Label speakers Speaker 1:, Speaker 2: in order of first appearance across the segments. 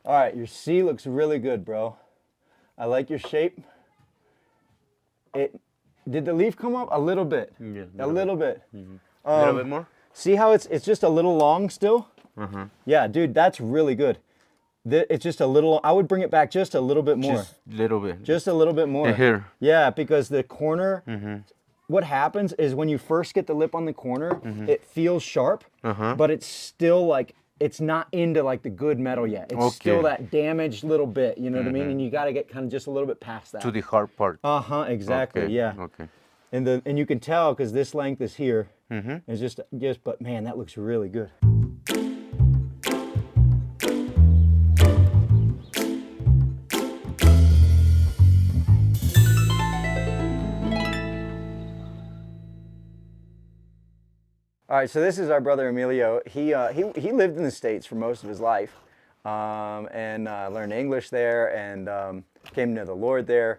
Speaker 1: All right, your C looks really good, bro. I like your shape. Did the leaf come up? A little bit.
Speaker 2: Yeah.
Speaker 1: A little bit.
Speaker 2: A little bit more?
Speaker 1: See how it's just a little long still?
Speaker 2: Uh-huh.
Speaker 1: Yeah, dude, that's really good. It's just a little, I would bring it back just a little bit more.
Speaker 2: Just a little bit.
Speaker 1: Just a little bit more.
Speaker 2: Here.
Speaker 1: Yeah, because the corner, what happens is when you first get the lip on the corner, it feels sharp, but it's still like, it's not into like the good metal yet. It's still that damaged little bit, you know what I mean? And you got to get kind of just a little bit past that.
Speaker 2: To the hard part.
Speaker 1: Exactly,
Speaker 2: okay.
Speaker 1: yeah.
Speaker 2: Okay.
Speaker 1: And you can tell because this length is here. It's just, but man, that looks really good. All right, so this is our brother Emilio. He lived in the States for most of his life, and learned English there, and came to know the Lord there,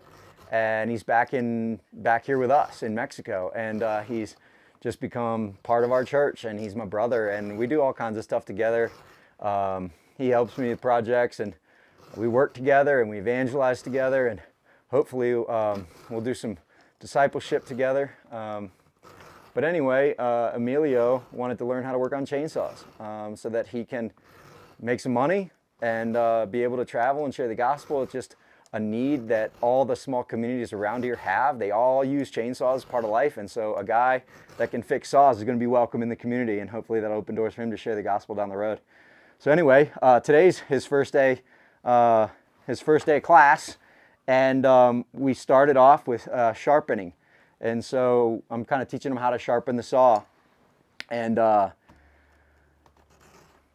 Speaker 1: and he's back here with us in Mexico, and he's just become part of our church, and he's my brother, and we do all kinds of stuff together. He helps me with projects, and we work together, and we evangelize together, and hopefully we'll do some discipleship together. But anyway, Emilio wanted to learn how to work on chainsaws so that he can make some money and be able to travel and share the gospel. It's just a need that all the small communities around here have. They all use chainsaws as part of life, and so a guy that can fix saws is going to be welcome in the community, and hopefully that'll open doors for him to share the gospel down the road. So anyway, today's his first day of class, and we started off with sharpening. And so I'm kind of teaching him how to sharpen the saw, and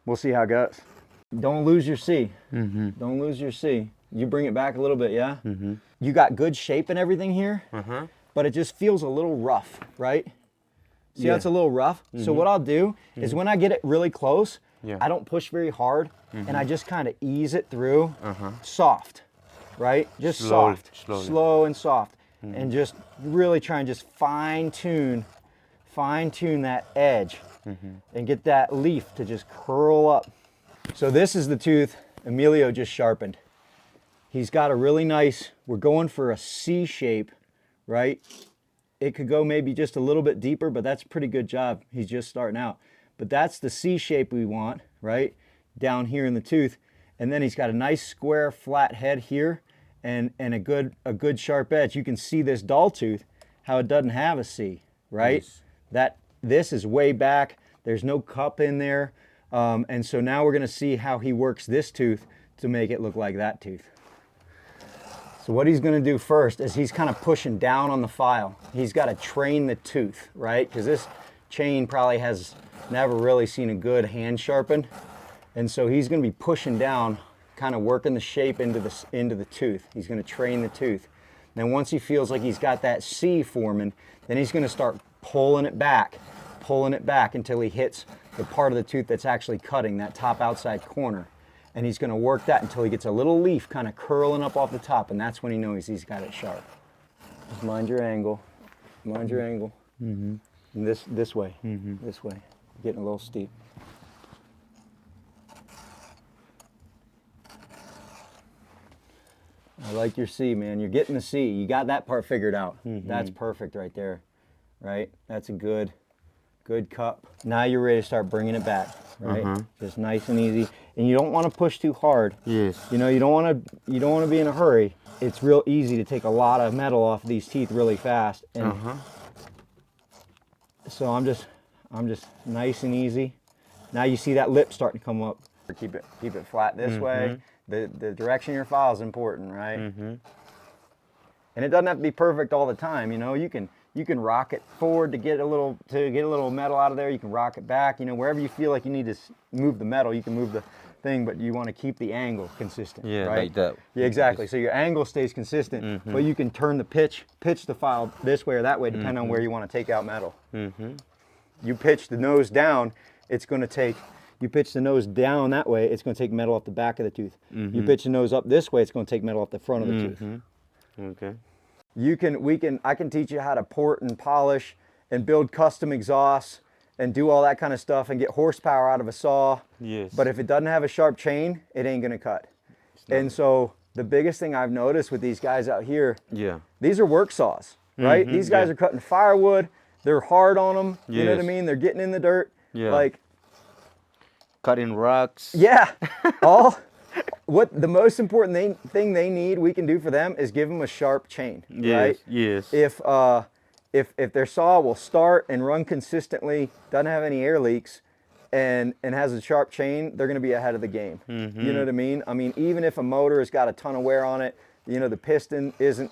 Speaker 1: we'll see how it goes. Don't lose your C. Don't lose your C. You bring it back a little bit, yeah? You got good shape and everything here, but it just feels a little rough, right? See how it's a little rough? So what I'll do is when I get it really close, I don't push very hard, and I just kind of ease it through soft, right? Just
Speaker 2: Slowly,
Speaker 1: soft, slow and soft. And just really try and just fine tune that edge and get that leaf to just curl up. So this is the tooth Emilio just sharpened. He's got a really nice, we're going for a C shape, right? It could go maybe just a little bit deeper, but that's a pretty good job. He's just starting out. But that's the C shape we want, right? Down here in the tooth. And then he's got a nice square flat head here. And a good sharp edge. You can see this dull tooth, how it doesn't have a C, right? Yes. This is way back. There's no cup in there. And so now we're gonna see how he works this tooth to make it look like that tooth. So what he's gonna do first is he's kind of pushing down on the file. He's gotta train the tooth, right? Because this chain probably has never really seen a good hand sharpen. And so he's gonna be pushing down, kind of working the shape into the tooth. He's going to train the tooth. Then once he feels like he's got that C forming, then he's going to start pulling it back until he hits the part of the tooth that's actually cutting, that top outside corner. And he's going to work that until he gets a little leaf kind of curling up off the top, and that's when he knows he's got it sharp. Just mind your angle. Mind your angle. And this way. This way. Getting a little steep. I like your C, man. You're getting the C. You got that part figured out. That's perfect right there, right? That's a good cup. Now you're ready to start bringing it back, right? Just nice and easy. And you don't want to push too hard.
Speaker 2: Yes.
Speaker 1: You know, you don't want to be in a hurry. It's real easy to take a lot of metal off these teeth really fast. And so I'm just nice and easy. Now you see that lip starting to come up. Keep it flat this way. The direction of your file is important, right? And it doesn't have to be perfect all the time. You know, you can rock it forward to get a little metal out of there. You can rock it back. You know, wherever you feel like you need to move the metal, you can move the thing, but you want to keep the angle consistent.
Speaker 2: Yeah,
Speaker 1: right?
Speaker 2: like that.
Speaker 1: Yeah, exactly. So your angle stays consistent, but you can turn the pitch the file this way or that way, depending on where you want to take out metal. You pitch the nose down, you pitch the nose down that way, it's going to take metal off the back of the tooth. You pitch the nose up this way, it's going to take metal off the front of the tooth.
Speaker 2: Okay.
Speaker 1: I can teach you how to port and polish and build custom exhausts and do all that kind of stuff and get horsepower out of a saw.
Speaker 2: Yes.
Speaker 1: But if it doesn't have a sharp chain, it ain't going to cut. And so the biggest thing I've noticed with these guys out here,
Speaker 2: Yeah.
Speaker 1: these are work saws, right? These guys are cutting firewood. They're hard on them. You know what I
Speaker 2: Yes.
Speaker 1: mean? They're getting in the dirt.
Speaker 2: Yeah.
Speaker 1: Like,
Speaker 2: Cutting rocks.
Speaker 1: yeah, what the most important thing they need we can do for them is give them a sharp chain, right?
Speaker 2: Yes.
Speaker 1: If their saw will start and run consistently, doesn't have any air leaks, and has a sharp chain, they're going to be ahead of the game. You know what I mean? I mean, even if a motor has got a ton of wear on it, you know, the piston isn't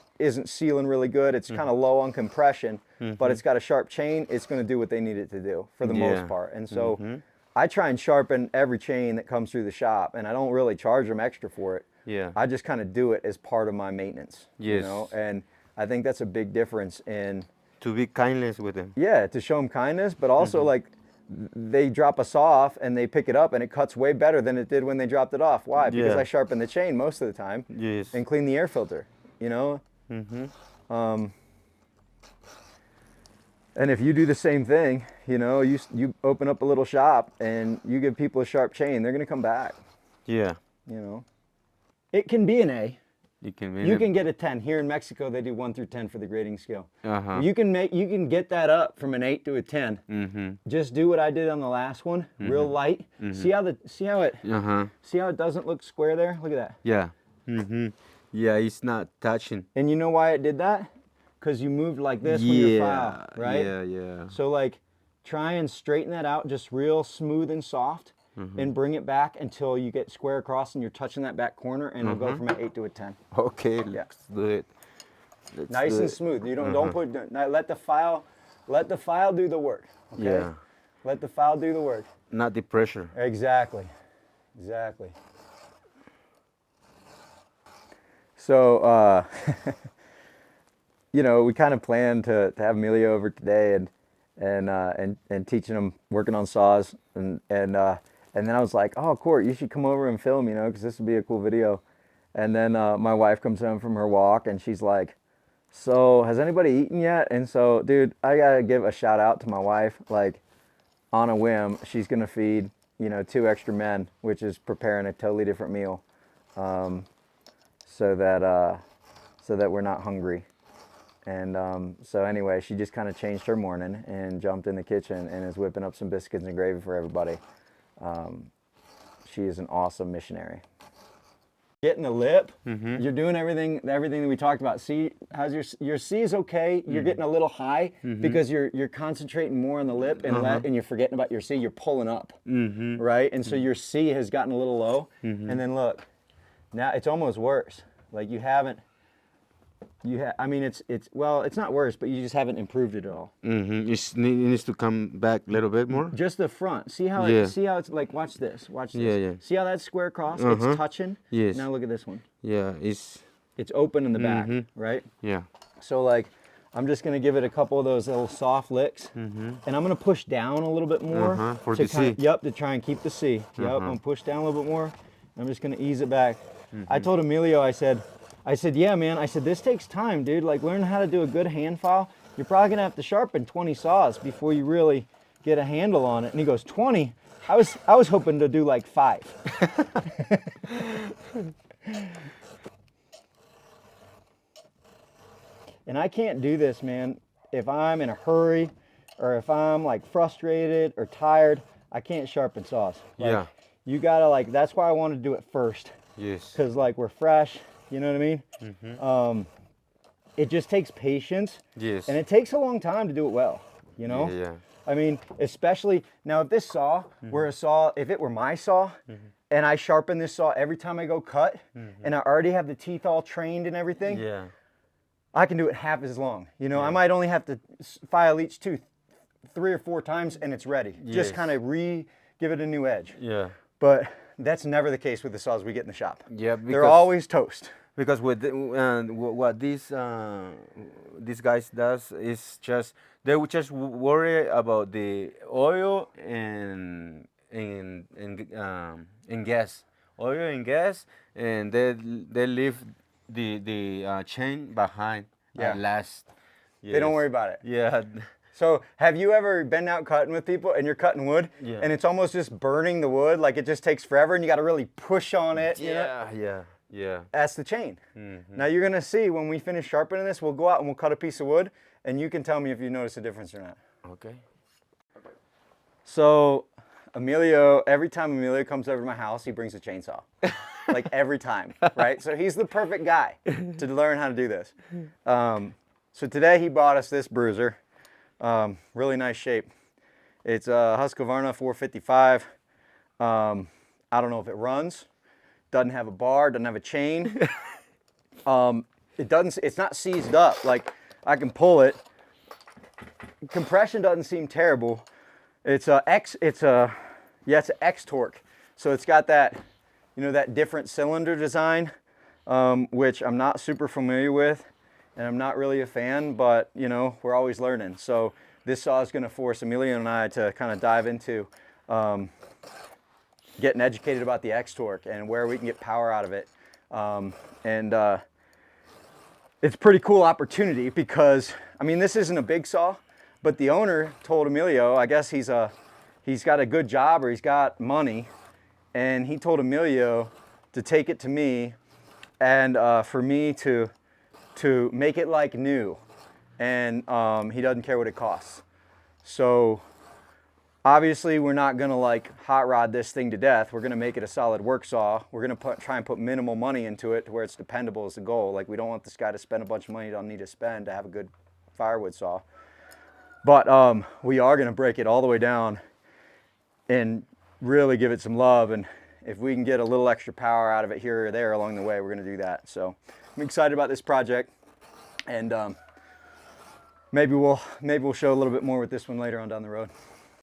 Speaker 1: sealing really good. It's kind of low on compression, but it's got a sharp chain. It's going to do what they need it to do for the most part. And so I try and sharpen every chain that comes through the shop, and I don't really charge them extra for it.
Speaker 2: Yeah.
Speaker 1: I just kind of do it as part of my maintenance. You
Speaker 2: Yes.
Speaker 1: know, and I think that's a big difference in.
Speaker 2: To be kindness with them.
Speaker 1: Yeah, to show them kindness, but also like they drop a saw off and they pick it up and it cuts way better than it did when they dropped it off. Why? Because
Speaker 2: Yeah.
Speaker 1: I sharpen the chain most of the time
Speaker 2: Yes.
Speaker 1: and clean the air filter, you know? And if you do the same thing, you know, you open up a little shop and you give people a sharp chain, they're going to come back,
Speaker 2: Yeah.
Speaker 1: you know? It can be an A.
Speaker 2: You can.
Speaker 1: You can get a 10. Here in Mexico, they do 1 through 10 for the grading scale.
Speaker 2: Uh-huh.
Speaker 1: You can get that up from an 8 to a 10. Just do what I did on the last one, real light. See how it doesn't look square there? Look at that.
Speaker 2: Yeah. Yeah, it's not touching.
Speaker 1: And you know why it did that? Because you moved like this when you file, right?
Speaker 2: Yeah.
Speaker 1: So like, try and straighten that out just real smooth and soft, and bring it back until you get square across and you're touching that back corner, and it'll go from an 8 to a 10.
Speaker 2: Okay, let's do it.
Speaker 1: Nice and smooth. You don't put let the file do the work. Okay?
Speaker 2: Yeah.
Speaker 1: Let the file do the work.
Speaker 2: Not the pressure.
Speaker 1: Exactly. So you know, we kind of planned to have Emilio over today and teaching him working on saws, and then I was like, oh, Court, you should come over and film, you know, because this would be a cool video. And then my wife comes home from her walk and she's like, so has anybody eaten yet? And so, dude, I gotta give a shout out to my wife. Like, on a whim, she's gonna feed, you know, 2 extra men, which is preparing a totally different meal, so that we're not hungry. And so anyway, she just kind of changed her morning and jumped in the kitchen and is whipping up some biscuits and gravy for everybody. She is an awesome missionary. Getting the lip, you're doing everything that we talked about. See, how's your C is okay. You're getting a little high because you're concentrating more on the lip and you're forgetting about your C. You're pulling up, right? And so your C has gotten a little low. And then look, now it's almost worse. Like I mean, it's not worse, but you just haven't improved it at all.
Speaker 2: It needs to come back a little bit more.
Speaker 1: Just the front. See how it's like. Watch this.
Speaker 2: Yeah.
Speaker 1: See how that's square across? It's touching.
Speaker 2: Yes.
Speaker 1: Now look at this one.
Speaker 2: Yeah,
Speaker 1: It's open in the back, right?
Speaker 2: Yeah.
Speaker 1: So like, I'm just gonna give it a couple of those little soft licks, and I'm gonna push down a little bit more
Speaker 2: for the C.
Speaker 1: to try and keep the C. Yep, I'm gonna push down a little bit more. I'm just gonna ease it back. I told Emilio, I said, yeah, man. I said, this takes time, dude. Like, learn how to do a good hand file. You're probably gonna have to sharpen 20 saws before you really get a handle on it. And he goes, 20? I was hoping to do like 5. And I can't do this, man, if I'm in a hurry or if I'm like frustrated or tired. I can't sharpen saws. Like,
Speaker 2: Yeah.
Speaker 1: You gotta like. That's why I want to do it first.
Speaker 2: Yes.
Speaker 1: Because like we're fresh. You know what I mean? It just takes patience.
Speaker 2: Yes.
Speaker 1: And it takes a long time to do it well, you know?
Speaker 2: Yeah.
Speaker 1: I mean, especially, now if this saw were a saw, if it were my saw, and I sharpen this saw every time I go cut, and I already have the teeth all trained and everything,
Speaker 2: Yeah.
Speaker 1: I can do it half as long. You know, I might only have to file each tooth 3 or 4 times and it's ready. Just kind of give it a new edge.
Speaker 2: Yeah.
Speaker 1: But that's never the case with the saws we get in the shop.
Speaker 2: Yeah.
Speaker 1: They're always toast.
Speaker 2: Because with what these guys does is just they would just worry about the oil and gas, and they leave the chain behind at last.
Speaker 1: They don't worry about it.
Speaker 2: Yeah.
Speaker 1: So have you ever been out cutting with people and you're cutting wood and it's almost just burning the wood, like it just takes forever and you got to really push on it? You know?
Speaker 2: Yeah. Yeah.
Speaker 1: That's the chain. Now you're gonna see when we finish sharpening this, we'll go out and we'll cut a piece of wood, and you can tell me if you notice a difference or not.
Speaker 2: Okay.
Speaker 1: So Emilio, every time Emilio comes over to my house, he brings a chainsaw. Like every time, right? So he's the perfect guy to learn how to do this. So today he bought us this bruiser. Really nice shape. It's a Husqvarna 455. I don't know if it runs. Doesn't have a bar, doesn't have a chain. It's not seized up. Like I can pull it. Compression doesn't seem terrible. It's an X torque. So it's got that, that different cylinder design, which I'm not super familiar with, and I'm not really a fan, but we're always learning. So this saw is going to force Amelia and I to kind of dive into getting educated about the X torque and where we can get power out of it. It's a pretty cool opportunity because, this isn't a big saw, but the owner told Emilio, I guess he's got a good job or he's got money, and he told Emilio to take it to me and for me to make it like new, and he doesn't care what it costs. So obviously we're not gonna like hot rod this thing to death. We're gonna make it a solid work saw. We're gonna try and put minimal money into it to where it's dependable is the goal. Like we don't want this guy to spend a bunch of money he don't need to spend to have a good firewood saw. But we are gonna break it all the way down and really give it some love. And if we can get a little extra power out of it here or there along the way, we're gonna do that. So I'm excited about this project, and maybe we'll show a little bit more with this one later on down the road.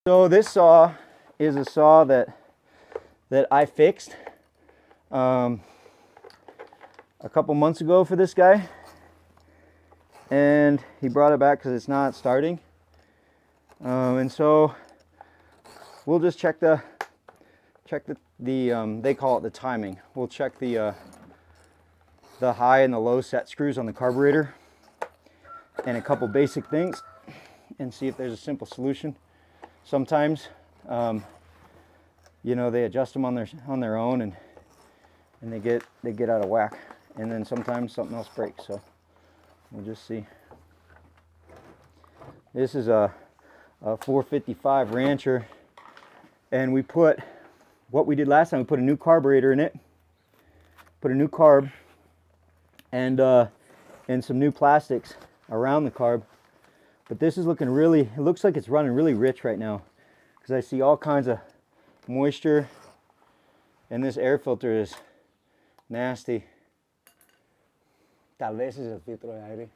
Speaker 1: So this saw is a saw that I fixed a couple months ago for this guy, and he brought it back because it's not starting. And so we'll just check the they call it the timing. We'll check the high and the low set screws on the carburetor and a couple basic things and see if there's a simple solution. Sometimes they adjust them on their own and they get out of whack, and then sometimes something else breaks. So we'll just see. This is a 455 Rancher, and we put what we did last time. We put a new carburetor in it, put a new carb, and some new plastics around the carb. But this is looking really, it looks like it's running really rich right now because I see all kinds of moisture, and this air filter is nasty.
Speaker 3: Tal vez es el filtro de aire.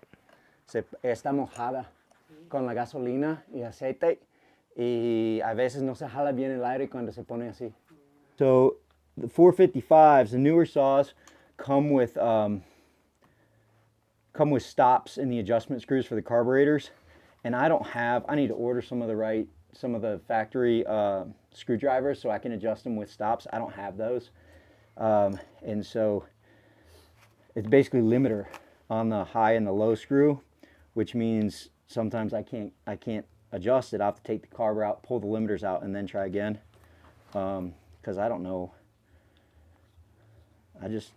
Speaker 3: Está mojada con la gasolina y aceite, y a veces no se jala bien el aire cuando se pone así.
Speaker 1: So the 455s, the newer saws, come with stops in the adjustment screws for the carburetors, and I need to order some of the factory screwdrivers so I can adjust them with stops. I don't have those, and so it's basically limiter on the high and the low screw, which means sometimes I can't adjust it. I have to take the carb out, pull the limiters out, and then try again, because I don't know.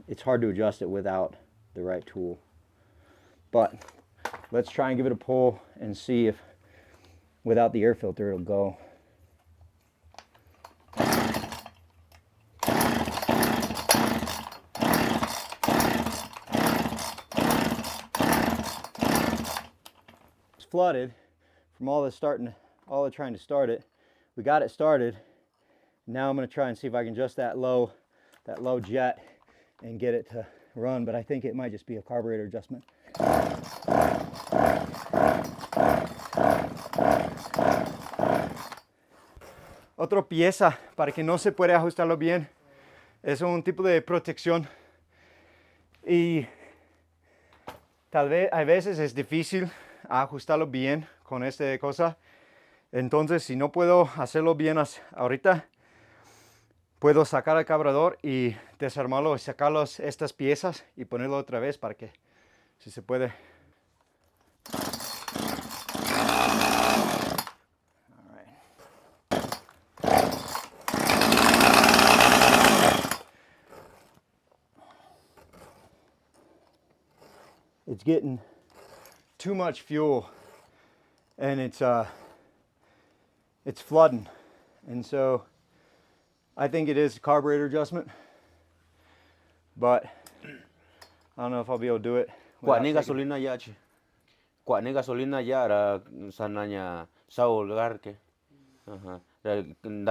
Speaker 1: It's hard to adjust it without the right tool. But let's try and give it a pull and see if without the air filter it'll go. It's flooded from all the trying to start it. We got it started. Now I'm going to try and see if I can adjust that low jet and get it to run, but I think it might just be a carburetor adjustment. Otra pieza para que no se puede ajustarlo bien es un tipo de protección, y tal vez a veces es difícil ajustarlo bien con esta cosa. Entonces, si no puedo hacerlo bien ahorita, puedo sacar el carburador y desarmarlo y sacar estas piezas y ponerlo otra vez para que, si se puede. it's getting too much fuel, and it's flooding, and so I think it is a carburetor adjustment, but I don't know if I'll be able to do it.
Speaker 2: Quả ni gasolina ya chi. Quả ni gasolina ya ra sananya saul garke. Aha. Da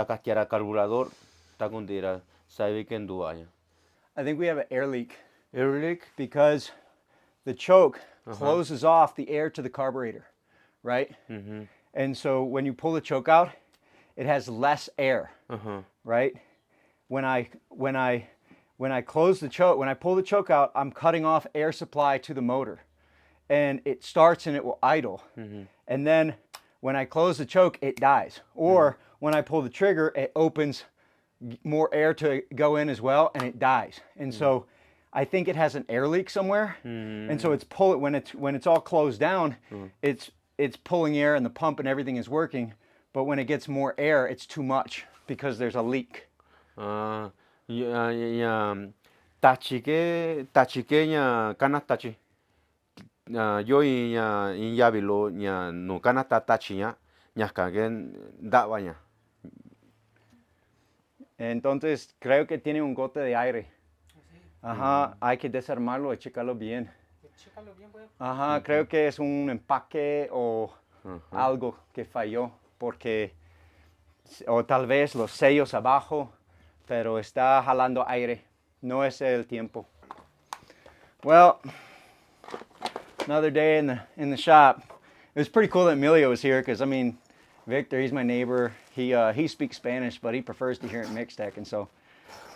Speaker 2: kastiara carburador ta kundira sabe que nduaya.
Speaker 1: I think we have an air leak
Speaker 2: Air leak?
Speaker 1: because the choke closes off the air to the carburetor, right? And so when you pull the choke out, it has less air, right? When I close the choke, when I pull the choke out, I'm cutting off air supply to the motor, and it starts and it will idle. And then when I close the choke, it dies. Or when I pull the trigger, it opens more air to go in as well, and it dies. And so I think it has an air leak somewhere, and so it's when it's all closed down, it's pulling air and the pump and everything is working. But when it gets more air, it's too much because there's a leak.
Speaker 2: Tachi ke nya kana tachi. Yo in yabilo nya no kana tachi nya ka gen daba nya.
Speaker 1: Entonces creo que tiene un gote de aire. Ajá, hay que desarmarlo y checarlo bien. Ajá, creo que es un empaque o algo que falló, porque o tal vez los sellos abajo, pero está jalando aire. No es el tiempo. Well, another day in the shop. It was pretty cool that Emilio was here, because I mean, Victor, he's my neighbor. He speaks Spanish, but he prefers to hear it mixed tech, and so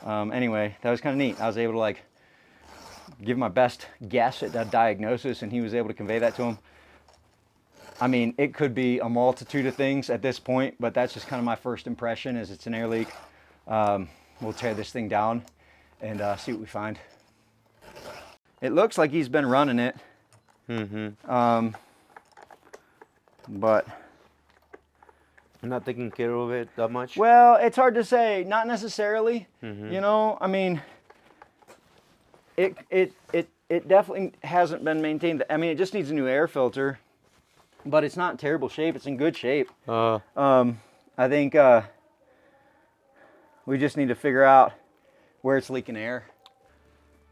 Speaker 1: anyway, that was kind of neat. I was able to like give my best guess at that diagnosis, and he was able to convey that to him. I mean, it could be a multitude of things at this point, but that's just kind of my first impression, is it's an air leak. We'll tear this thing down and see what we find. It looks like he's been running it. But
Speaker 2: not taking care of it that much.
Speaker 1: Well, it's hard to say. Not necessarily. You know, I mean, it definitely hasn't been maintained. I mean, it just needs a new air filter, but it's not in terrible shape. It's in good shape. I think we just need to figure out where it's leaking air.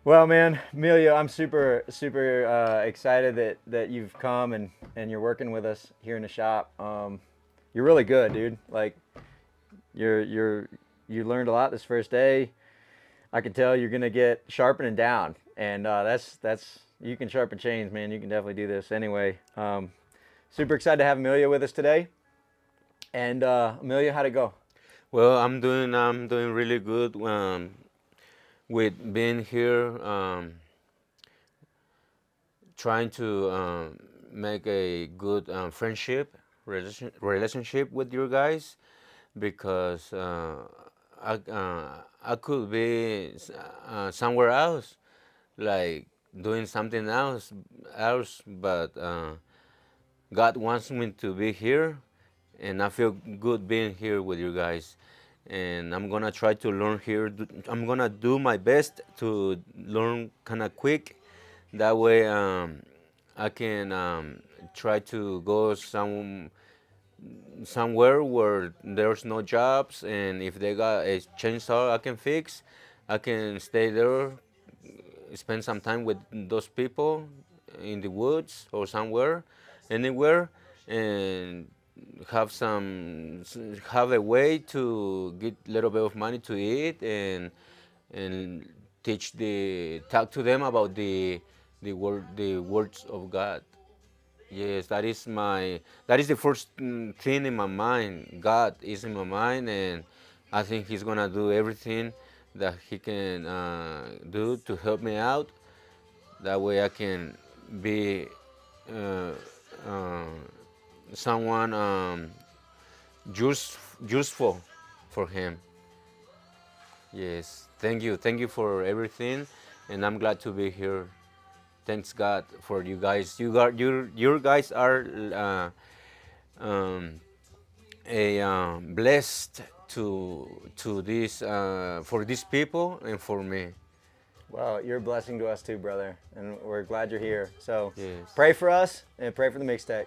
Speaker 1: Well, man, Emilio, I'm super excited that you've come and you're working with us here in the shop. You're really good, dude. Like, you learned a lot this first day. I can tell you're gonna get sharpening down, and that's you can sharpen chains, man. You can definitely do this. Anyway, super excited to have Amelia with us today. And Amelia, how'd it go?
Speaker 2: Well, I'm doing really good with being here, trying to make a good relationship with you guys, because I could be somewhere else, like doing something else, but God wants me to be here, and I feel good being here with you guys. And I'm gonna try to learn here. I'm gonna do my best to learn kind of quick. That way, I can try to go somewhere where there's no jobs, and if they got a chainsaw I can fix, I can stay there, spend some time with those people in the woods or somewhere, anywhere, and have a way to get a little bit of money to eat, and talk to them about the words of God. Yes, that is the first thing in my mind. God is in my mind, and I think He's gonna do everything that He can do to help me out. That way, I can be someone useful for Him. Yes, thank you for everything, and I'm glad to be here. Thanks God for you guys. Your guys are blessed to this for these people and for me.
Speaker 1: Well, you're a blessing to us too, brother, and we're glad you're here. So
Speaker 2: Yes.
Speaker 1: pray for us and pray for the mixtape.